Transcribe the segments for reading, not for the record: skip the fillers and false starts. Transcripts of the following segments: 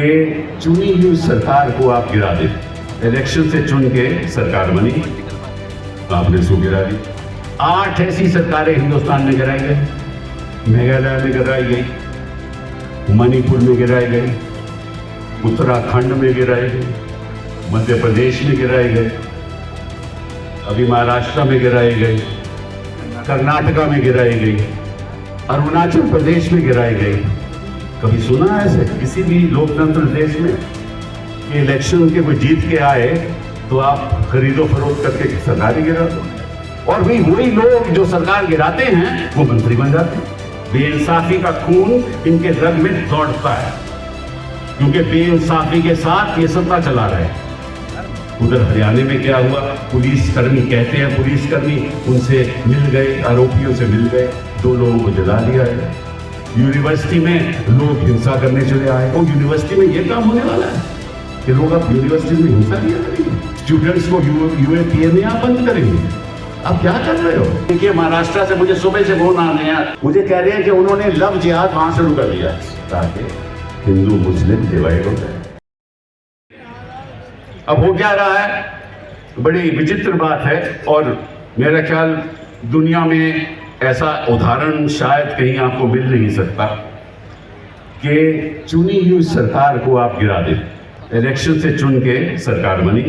कि चुनी हुई सरकार को आप गिरा दें। इलेक्शन से चुन के सरकार बनी, आपने इसको गिरा दी। 8 ऐसी सरकारें हिंदुस्तान में गिराई गई। मेघालय में गिराई गई, मणिपुर में गिराई गई, उत्तराखंड में गिराई गई, मध्य प्रदेश में गिराई गई, अभी महाराष्ट्र में गिराई गई, कर्नाटका में गिराई गई, अरुणाचल प्रदेश में गिराई गई। कभी सुना है ऐसे किसी भी लोकतंत्र देश में कि इलेक्शन के कोई जीत के आए तो आप खरीदो फरोख्त करके सरकार ही गिरा दो? और वही लोग जो सरकार गिराते हैं वो मंत्री बन जाते हैं। बेइंसाफी का खून इनके रग में दौड़ता है, क्योंकि बेइंसाफी के साथ ये सत्ता चला रहे हैं। उधर हरियाणा में क्या हुआ, पुलिसकर्मी कहते हैं पुलिसकर्मी उनसे मिल गए, आरोपियों से मिल गए, 2 लोगों को जला दिया है। यूनिवर्सिटी में लोग हिंसा करने चले आए। वो यूनिवर्सिटी में ये काम होने वाला है कि लोग अब यूनिवर्सिटी में हिंसा किया करेंगे, स्टूडेंट्स को यूएपीए में आप बंद करेंगे। आप क्या कर रहे हो? देखिए, महाराष्ट्र से मुझे सुबह से फोन आ रहे हैं, मुझे कह रहे हैं कि उन्होंने लव जिहाद वहां शुरू कर दिया ताकि हिंदू मुस्लिम डिवाइड हो जाए। अब हो क्या रहा है, बड़ी विचित्र बात है, और मेरा ख्याल दुनिया में ऐसा उदाहरण शायद कहीं आपको मिल नहीं सकता कि चुनी हुई सरकार को आप गिरा दें। इलेक्शन से चुन के सरकार बनी,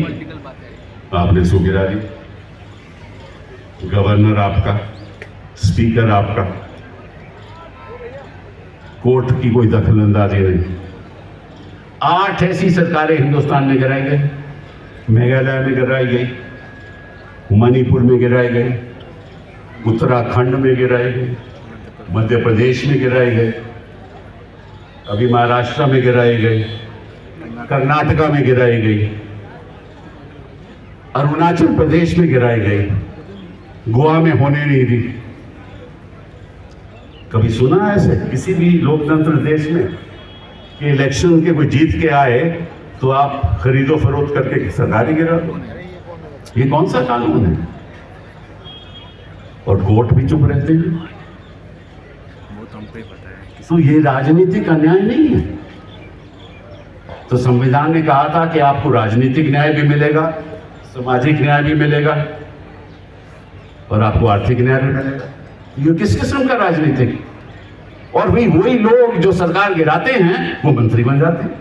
आपने इसको गिरा दी। गवर्नर आपका, स्पीकर आपका, कोर्ट की कोई दखलंदाजी नहीं। 8 ऐसी सरकारें हिंदुस्तान में गिराई गई। मेघालय में गिराई गई, मणिपुर में गिराई गई, उत्तराखंड में गिराई गई, मध्य प्रदेश में गिराई गई, अभी महाराष्ट्र में गिराई गई, कर्नाटका में गिराई गई, अरुणाचल प्रदेश में गिराई गई, गोवा में होने नहीं दी। कभी सुना है ऐसे किसी भी लोकतंत्र देश में कि इलेक्शन के कोई जीत के आए तो आप खरीदो फरोख्त करके सरकार ही गिरा दो? ये कौन सा कानून है? और कोर्ट भी चुप रहते हैं। तो ये राजनीतिक अन्याय नहीं है। तो संविधान ने कहा था कि आपको राजनीतिक न्याय भी मिलेगा, सामाजिक न्याय भी मिलेगा और आपको आर्थिक न्याय भी मिलेगा। ये किस किस्म का राजनीतिक? और वही लोग जो सरकार गिराते हैं वो मंत्री बन जाते हैं।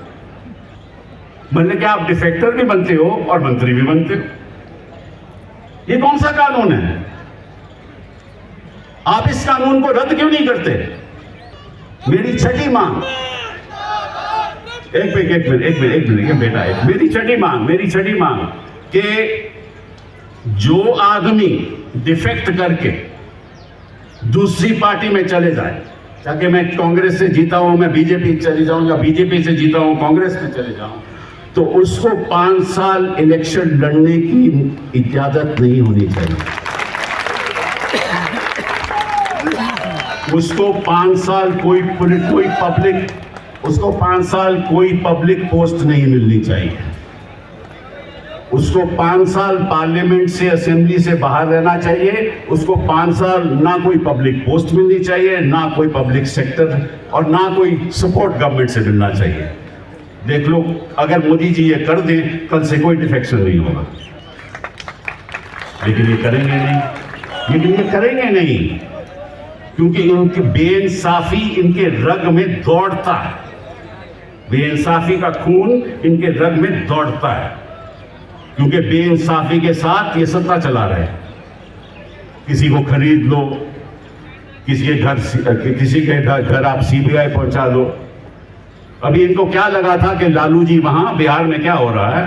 मतलब क्या आप डिफेक्टर भी बनते हो और मंत्री भी बनते हो? ये कौन सा कानून है? आप इस कानून को रद्द क्यों नहीं करते? मेरी छठी मांग, एक मिनट बेटा, मेरी छठी मांग कि जो आदमी डिफेक्ट करके दूसरी पार्टी में चले जाए, ताकि मैं कांग्रेस से जीता हूं मैं बीजेपी चले जाऊं, या बीजेपी से जीता हूं कांग्रेस में चले जाऊं, तो उसको 5 साल इलेक्शन लड़ने की इजाजत नहीं होनी चाहिए। उसको 5 साल कोई पब्लिक पोस्ट नहीं मिलनी चाहिए। उसको 5 साल पार्लियामेंट से, असेंबली से बाहर रहना चाहिए। उसको 5 साल ना कोई पब्लिक पोस्ट मिलनी चाहिए, ना कोई पब्लिक सेक्टर, और ना कोई सपोर्ट गवर्नमेंट से मिलना चाहिए। देख लो, अगर मोदी जी ये कर दें, कल से कोई डिफेक्शन नहीं होगा। लेकिन ये करेंगे नहीं, क्योंकि इनकी बेइंसाफी इनके रग में दौड़ता है। बेइंसाफी का खून इनके रग में दौड़ता है, क्योंकि बेइंसाफी के साथ ये सत्ता चला रहे हैं। किसी को खरीद लो, किसी के घर आप सीबीआई पहुंचा दो। अभी इनको क्या लगा था कि लालू जी वहां बिहार में क्या हो रहा है,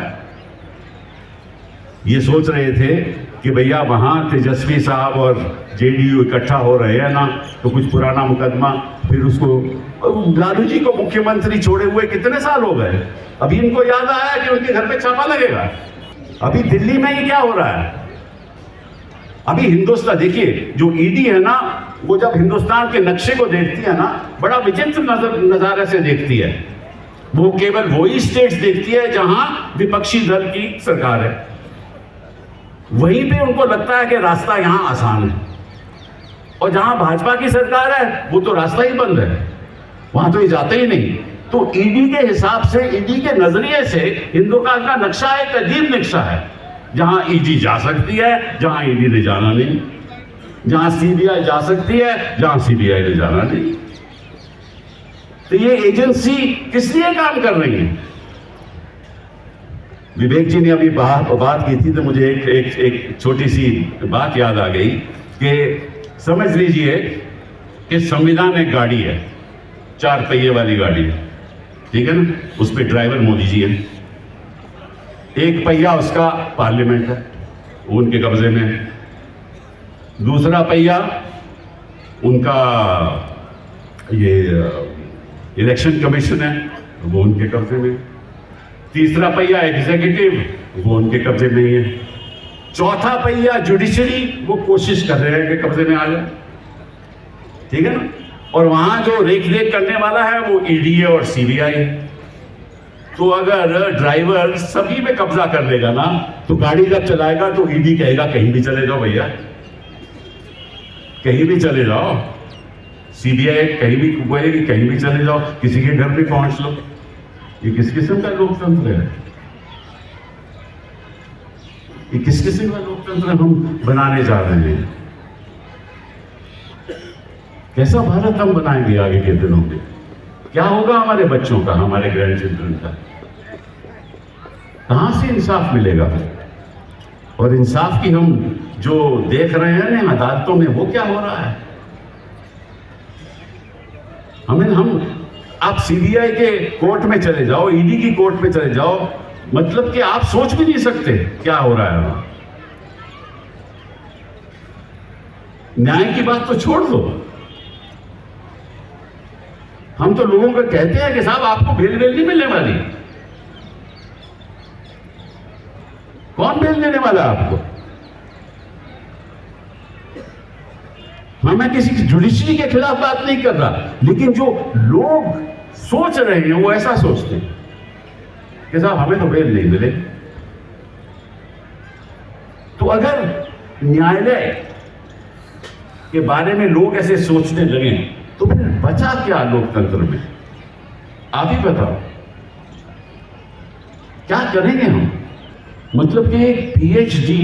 ये सोच रहे थे कि भैया वहां तेजस्वी साहब और जेडीयू इकट्ठा हो रहे हैं ना, तो कुछ पुराना मुकदमा, फिर उसको लालू जी को मुख्यमंत्री छोड़े हुए कितने साल हो गए। अभी इनको याद आया कि उनके घर पे छापा लगेगा। अभी दिल्ली में ही क्या हो रहा है, अभी हिंदुस्तान देखिए, जो ईडी है ना, वो जब हिंदुस्तान के नक्शे को देखती है ना, बड़ा विचित्र नजारे से देखती है। वो केवल वही स्टेट्स देखती है जहां विपक्षी दल की सरकार है। वहीं पे उनको लगता है कि रास्ता यहां आसान है, और जहां भाजपा की सरकार है वो तो रास्ता ही बंद है, वहां तो ये जाते ही नहीं। तो ईडी के हिसाब से, ईडी के नजरिए से हिंदुस्तान का नक्शा एक अजीब नक्शा है, जहां ईडी जा सकती है, जहां ईडी ने जाना नहीं, जहां सीबीआई जा सकती है, जहां सीबीआई ने जाना नहीं। तो ये एजेंसी किस लिए काम कर रही है? विवेक जी ने अभी बात की थी तो मुझे एक छोटी सी बात याद आ गई कि समझ लीजिए कि संविधान एक गाड़ी है, 4 पहिए वाली गाड़ी है, ठीक है ना, उस पर ड्राइवर मोदी जी है, एक पहिया उसका पार्लियामेंट है, वो उनके कब्जे में है, दूसरा पहिया उनका ये इलेक्शन कमीशन है, वो उनके कब्जे में, तीसरा पहिया एग्जीक्यूटिव, वो उनके कब्जे में ही है, चौथा पहिया जुडिशरी, वो कोशिश कर रहे हैं कि कब्जे में आ जाए, ठीक है ना, और वहां जो रेख देख करने वाला है वो ईडी है और सीबीआई है। तो अगर ड्राइवर सभी में कब्जा कर लेगा ना, तो गाड़ी जब चलाएगा तो ईडी कहेगा कहीं भी चले जाओ भैया, कहीं भी चले जाओ, सीबीआई कहीं भी कहेगी कहीं भी चले जाओ, किसी के घर भी पहुंच लो। ये किस किस्म का लोकतंत्र है? ये किस किस्म का लोकतंत्र हम बनाने जा रहे हैं? कैसा भारत हम बनाएंगे आगे के दिनों में? क्या होगा हमारे बच्चों का, हमारे ग्रैंड चिल्ड्रन का? कहां से इंसाफ मिलेगा? और इंसाफ की हम जो देख रहे हैं ना अदालतों में, वो क्या हो रहा है? हम आप सीबीआई के कोर्ट में चले जाओ, ईडी की कोर्ट में चले जाओ, मतलब कि आप सोच भी नहीं सकते क्या हो रहा है वहां। न्याय की बात तो छोड़ दो, हम तो लोगों को कहते हैं कि साहब आपको बेल नहीं मिलने वाली। कौन बेल देने वाला है आपको? मैं किसी की जुडिशरी के खिलाफ बात नहीं कर रहा, लेकिन जो लोग सोच रहे हैं वो ऐसा सोचते हैं कि साहब हमें तो बेल नहीं मिले। तो अगर न्यायालय के बारे में लोग ऐसे सोचने लगे तो फिर बचा क्या लोकतंत्र में? आप ही बताओ, क्या करेंगे हम? मतलब कि एक पीएचडी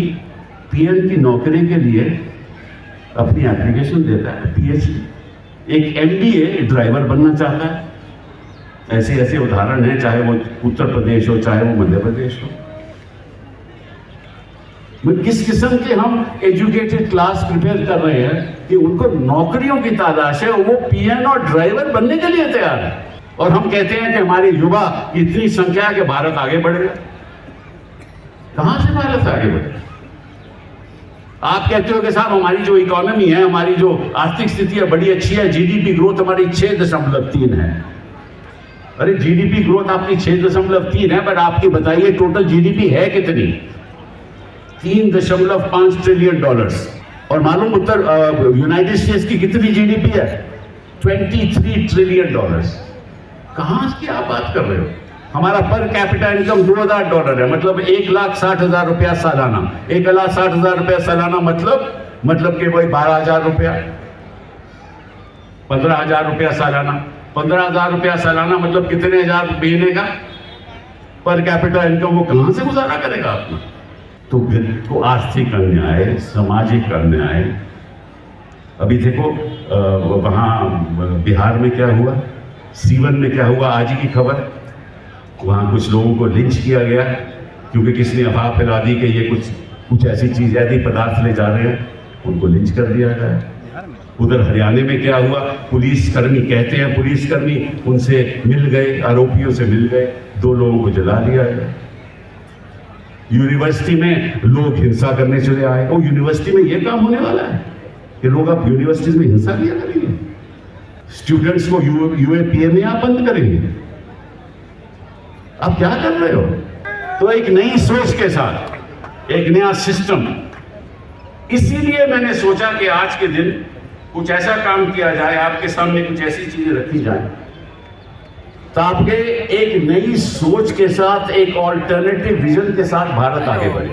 पीएन की नौकरी के लिए अपनी एप्लीकेशन देता है, पीएचडी, एक एमबीए ड्राइवर बनना चाहता है। ऐसे ऐसे उदाहरण हैं, चाहे वो उत्तर प्रदेश हो चाहे वो मध्य प्रदेश हो। किस किस्म के हम एजुकेटेड क्लास प्रिपेयर कर रहे हैं कि उनको नौकरियों की तलाश है, वो पीएन और ड्राइवर बनने के लिए तैयार है, और हम कहते हैं कि हमारे युवा इतनी संख्या है कि भारत आगे बढ़ेगा। कहां से भारत आगे बढ़ेगा? आप कहते हो कि साहब हमारी जो इकोनॉमी है, हमारी जो आर्थिक स्थिति है बड़ी अच्छी है, जीडीपी ग्रोथ हमारी 6.3 है। अरे जीडीपी ग्रोथ आपकी 6.3 है, पर आपकी बताइए टोटल जीडीपी है कितनी? $3.5 ट्रिलियन। और मालूम उत्तर यूनाइटेड स्टेट्स की कितनी जीडीपी है? $23 ट्रिलियन। कहां की आप बात कर रहे हो? हमारा पर कैपिटा इनकम $2,000 है, मतलब 1,60,000 रुपया सालाना। 1,60,000 रुपया सालाना मतलब कि वही 12,000 रुपया, 15,000 रुपया सालाना। 15,000 रुपया सालाना मतलब कितने हजार महीने का पर कैपिटा इनकम? वो कहां से गुजारा करेगा अपना? तो आर्थिक अन्याय, सामाजिक अन्याय। अभी देखो वहां बिहार में क्या हुआ, सीवन में क्या हुआ, आज ही की खबर। वहां कुछ लोगों को लिंच किया गया क्योंकि किसने अफवाह फैला दी कि ये कुछ ऐसी चीज, ऐसी पदार्थ ले जा रहे हैं, उनको लिंच कर दिया गया। उधर हरियाणा में क्या हुआ, पुलिसकर्मी, कहते हैं पुलिसकर्मी उनसे मिल गए, आरोपियों से मिल गए, 2 लोगों को जला दिया गया। यूनिवर्सिटी में लोग हिंसा करने चले आए। और यूनिवर्सिटी में यह काम होने वाला है कि लोग अब यूनिवर्सिटीज में हिंसा किया करेंगे, स्टूडेंट्स को यूएपीए आप बंद करेंगे। आप क्या कर रहे हो? तो एक नई सोच के साथ एक नया सिस्टम, इसीलिए मैंने सोचा कि आज के दिन कुछ ऐसा काम किया जाए, आपके सामने कुछ ऐसी चीजें रखी जाए ताकि एक नई सोच के साथ, एक ऑल्टरनेटिव विजन के साथ भारत आगे बढ़े।